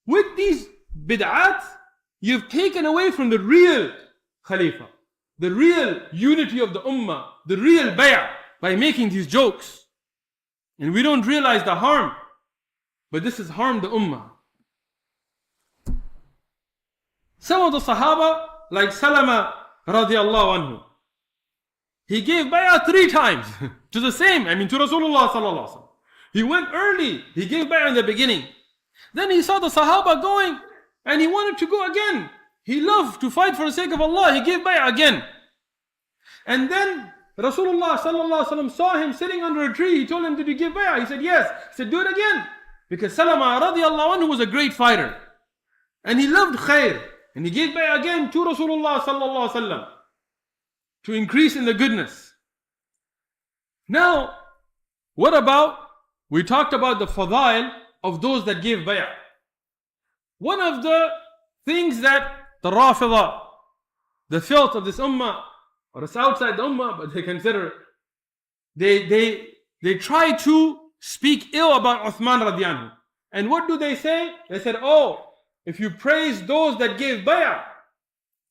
With these bid'at, you've taken away from the real Khalifa, the real unity of the Ummah, the real bay'ah, by making these jokes. And we don't realize the harm, but this has harmed the Ummah. Some of the Sahaba, like Salama radiallahu anhu, he gave bay'ah 3 times to the same, to Rasulullah sallallahu alaihi wasallam. He went early, he gave bay'ah in the beginning. Then he saw the Sahaba going, and he wanted to go again. He loved to fight for the sake of Allah, he gave bay'ah again. And then Rasulullah sallallahu alaihi wasallam saw him sitting under a tree. He told him, did you give bay'ah? He said, yes. He said, do it again. Because Salama radiallahu anhu was a great fighter. And he loved khair. And he gave bay'ah again to Rasulullah sallallahu alaihi wasallam, to increase in the goodness. Now, what about, we talked about the fadail of those that give bay'ah. One of the things that the Rafidah, the filth of this ummah, or it's outside the ummah, but they consider, they try to speak ill about Uthman radiallahu anhu. And what do they say? They said, oh, if you praise those that gave bay'ah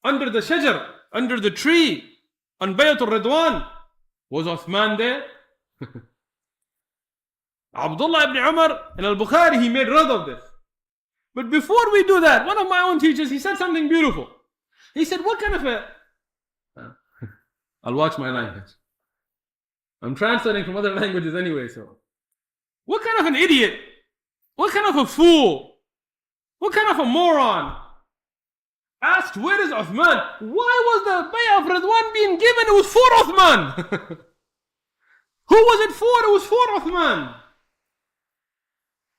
under the shajar, under the tree, on Bay'atul Ridwan, was Uthman there? Abdullah ibn Umar in al-Bukhari, he made rad of this. But before we do that, one of my own teachers, he said something beautiful. He said, what kind of a... I'll watch my language. I'm translating from other languages anyway, so... What kind of an idiot? What kind of a fool? What kind of a moron? Asked, where is Uthman? Why was the bay'ah of Ridwan being given? It was for Uthman. Who was it for? It was for Uthman.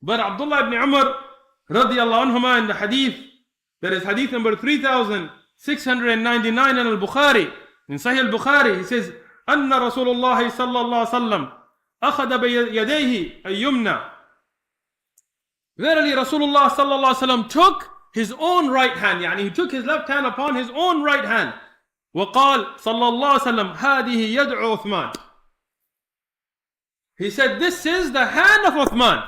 But Abdullah ibn Umar radiyallahu anhuma in the hadith, that is hadith number 3699 in al-Bukhari, in Sahih al-Bukhari, he says, أن رسول الله صلى الله عليه وسلم أخذ بيديه اليمنى. Verily Rasulullah صلى الله عليه وسلم took his own right hand, يعني he took his left hand upon his own right hand. وقال صلى الله عليه وسلم هذه يد عثمان. He said, this is the hand of Uthman.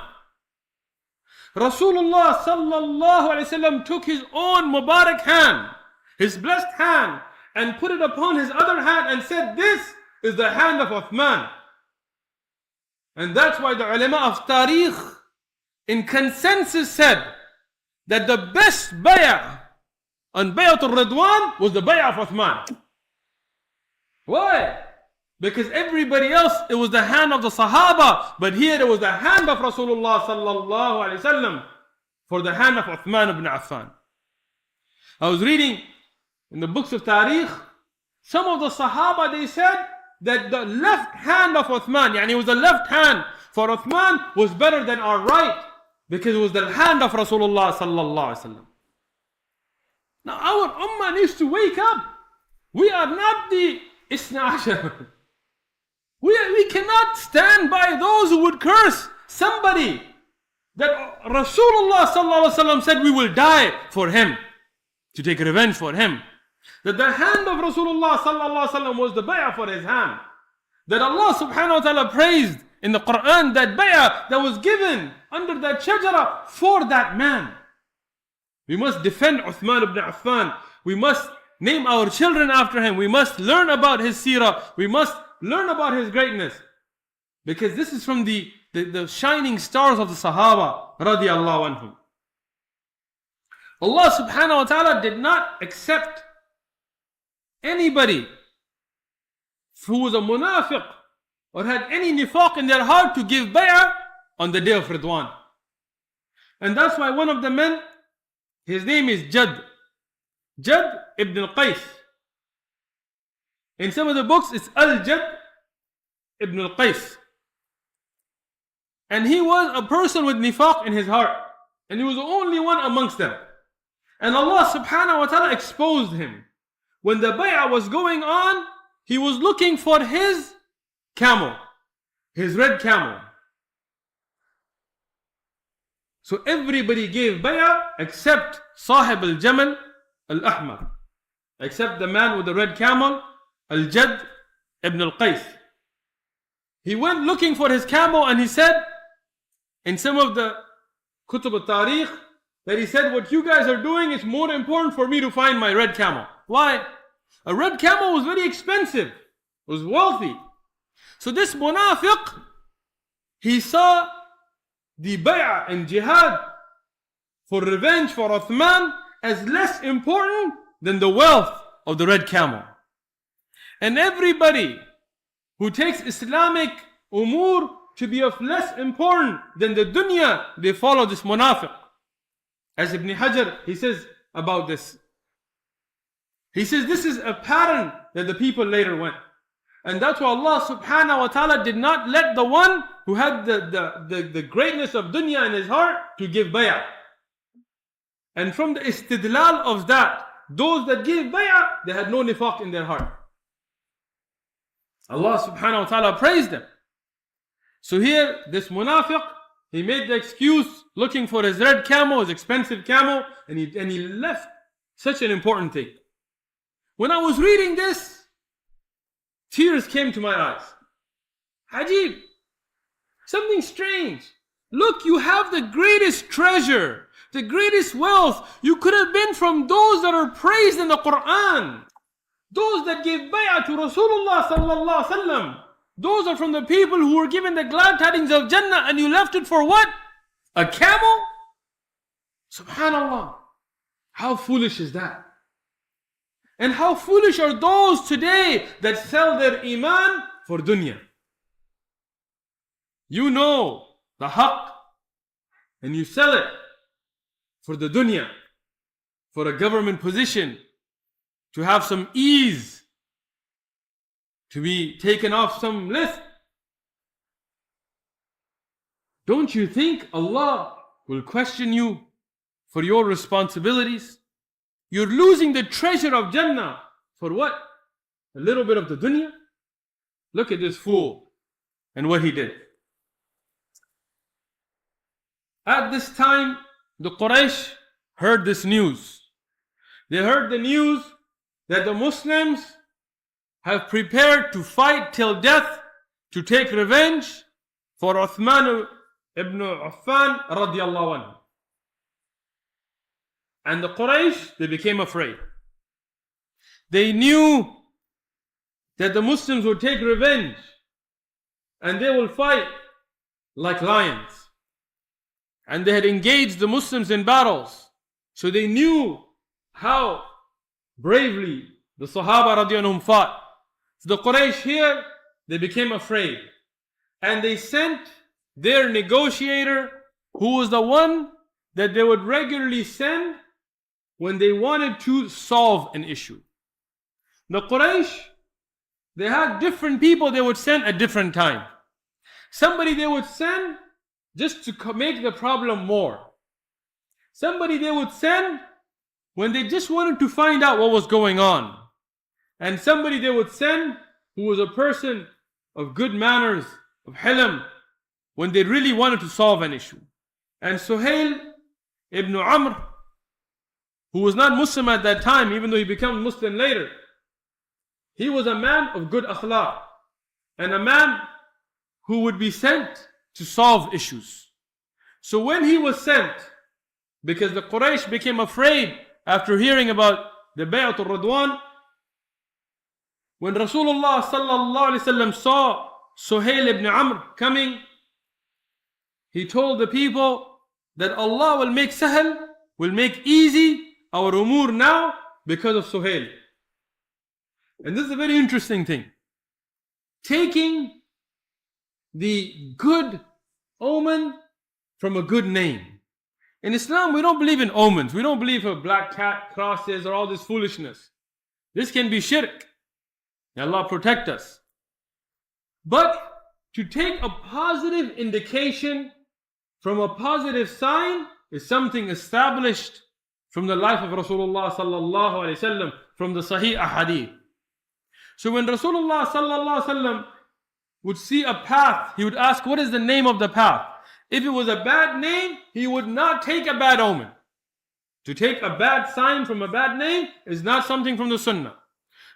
Rasulullah sallallahu alayhi wasallam took his own Mubarak hand, his blessed hand, and put it upon his other hand and said, this is the hand of Uthman. And that's why the ulama of Tariq in consensus said that the best bay'ah on Bay'atul Ridwan was the bay'ah of Uthman. Why? Because everybody else, it was the hand of the Sahaba, but here it was the hand of Rasulullah sallallahu alayhi wasallam for the hand of Uthman ibn Affan. I was reading in the books of Tariq, some of the Sahaba, they said that the left hand of Uthman, yani it was the left hand for Uthman, was better than our right, because it was the hand of Rasulullah sallallahu alayhi wasallam. Now our ummah needs to wake up. We are not the Isna Ashar. We cannot stand by those who would curse somebody that Rasulullah sallallahu alaihi wasallam said we will die for him, to take revenge for him. That the hand of Rasulullah sallallahu alaihi wasallam was the bay'ah for his hand. That Allah subhanahu wa ta'ala praised in the Quran that bay'ah that was given under that shajara for that man. We must defend Uthman ibn Affan. We must name our children after him. We must learn about his seerah. We must learn about his greatness. Because this is from the shining stars of the Sahaba radiyallahu anhum. Allah subhanahu wa ta'ala did not accept anybody who was a munafiq or had any nifaq in their heart to give bay'ah on the day of Ridwan. And that's why one of the men, his name is Jad ibn al-Qais. In some of the books it's Al-Jad ibn al-Qais. And he was a person with nifaq in his heart. And he was the only one amongst them. And Allah subhanahu wa ta'ala exposed him. When the bay'ah was going on, he was looking for his camel, his red camel. So everybody gave bay'ah except Sahib al-Jamal al-Ahmar, except the man with the red camel, Al-Jad ibn al-Qais. He went looking for his camel, and he said, in some of the Kutub al-Tariq, that he said, what you guys are doing is more important for me to find my red camel. Why? A red camel was very expensive, was wealthy. So this munafiq, he saw the bay'ah and jihad for revenge for Uthman as less important than the wealth of the red camel. And everybody who takes Islamic umur to be of less important than the dunya, they follow this munafiq. As Ibn Hajar, he says about this. He says this is a pattern that the people later went. And that's why Allah subhanahu wa ta'ala did not let the one who had the greatness of dunya in his heart to give bay'ah. And from the istidlal of that, those that gave bay'ah, they had no nifaq in their heart. Allah subhanahu wa ta'ala praised them. So here, this munafiq, he made the excuse looking for his red camel, his expensive camel, and he left such an important thing. When I was reading this, tears came to my eyes. Ajib, something strange. Look, you have the greatest treasure, the greatest wealth. You could have been from those that are praised in the Quran. Those that gave bay'ah to Rasulullah sallallahu alaihi wasallam. Those are from the people who were given the glad tidings of Jannah, and you left it for what? A camel? Subhanallah. How foolish is that? And how foolish are those today that sell their iman for dunya? You know the haqq, and you sell it for the dunya, for a government position, to have some ease, to be taken off some list, don't you think Allah will question you for your responsibilities? You're losing the treasure of Jannah for what? A little bit of the dunya? Look at this fool and what he did. At this time, the Quraysh heard this news. They heard the news that the Muslims have prepared to fight till death to take revenge for Uthman ibn Affan radiallahu anhu. And the Quraysh, they became afraid. They knew that the Muslims would take revenge and they will fight like lions. And they had engaged the Muslims in battles. So they knew how bravely the Sahaba radiallahu anhum fought. So the Quraysh here, they became afraid. And they sent their negotiator, who was the one that they would regularly send when they wanted to solve an issue. The Quraysh, they had different people they would send at different times. Somebody they would send just to make the problem more. Somebody they would send when they just wanted to find out what was going on. And somebody they would send who was a person of good manners, of hilm, when they really wanted to solve an issue. And Suhail ibn Amr, who was not Muslim at that time, even though he became Muslim later, he was a man of good akhlaq and a man who would be sent to solve issues. So when he was sent, because the Quraysh became afraid after hearing about the Bay'at al-Radwan, when Rasulullah sallallahu alaihi wasallam saw Suhail ibn Amr coming, he told the people that Allah will make sahal, will make easy our umur now because of Suhail. And this is a very interesting thing. Taking the good omen from a good name. In Islam, we don't believe in omens. We don't believe in black cat, crosses, or all this foolishness. This can be shirk. May Allah protect us. But to take a positive indication from a positive sign is something established from the life of Rasulullah sallallahu alaihi wasallam, from the Sahih Ahadith. So when Rasulullah sallallahu alaihi wasallam would see a path, he would ask, what is the name of the path? If it was a bad name, he would not take a bad omen. To take a bad sign from a bad name is not something from the Sunnah.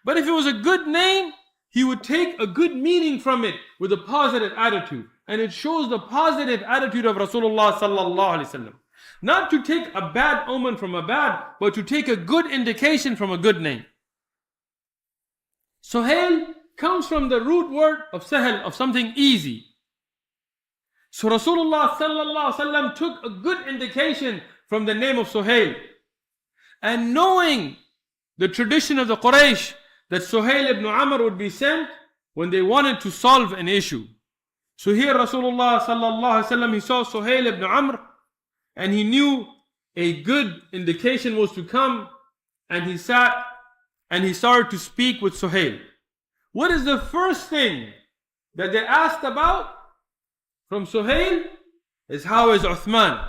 But if it was a good name, he would take a good meaning from it with a positive attitude. And it shows the positive attitude of Rasulullah sallallahu alaihi wasallam. Not to take a bad omen from a bad, but to take a good indication from a good name. Suhail comes from the root word of sahal, of something easy. So Rasulullah sallallahu alaihi wasallam took a good indication from the name of Suhail. And knowing the tradition of the Quraysh, that Suhail ibn Amr would be sent when they wanted to solve an issue. So here Rasulullah sallallahu alaihi wasallam, he saw Suhail ibn Amr, and he knew a good indication was to come, and he sat and he started to speak with Suhail. What is the first thing that they asked about from Suhail? Is how is Uthman?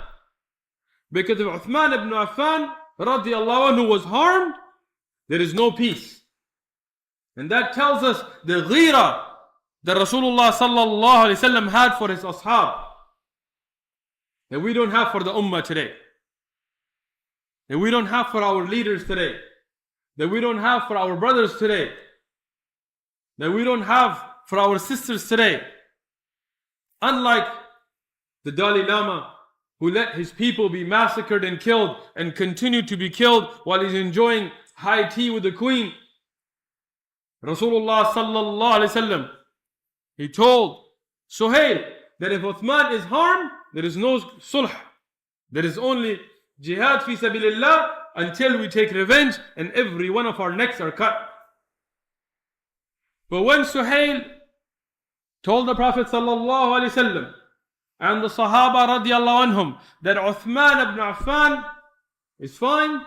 Because if Uthman ibn Affan radiallahu anhu was harmed, there is no peace. And that tells us the ghira that Rasulullah sallallahu alaihi wasallam had for his ashab, that we don't have for the ummah today, that we don't have for our leaders today, that we don't have for our brothers today, that we don't have for our sisters today. Unlike the Dalai Lama, who let his people be massacred and killed and continue to be killed while he's enjoying high tea with the queen. Rasulullah sallallahu alaihi wasallam, he told Suhail that if Uthman is harmed, there is no sulh. There is only jihad fi sabilillah until we take revenge and every one of our necks are cut. But when Suhail told the Prophet sallallahu alaihi wasallam and the Sahaba radiallahu anhum that Uthman ibn Affan is fine,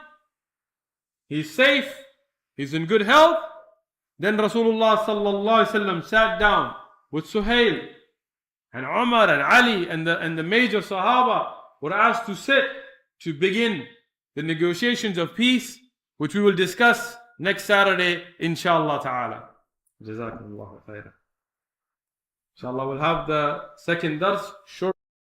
he's safe, he's in good health, then Rasulullah sallallahu alaihi wasallam sat down with Suhail and Umar and Ali and the major Sahaba were asked to sit to begin the negotiations of peace, which we will discuss next Saturday, inshallah ta'ala. Jazakumullahu khairan. Inshallah, we'll have the second dars short.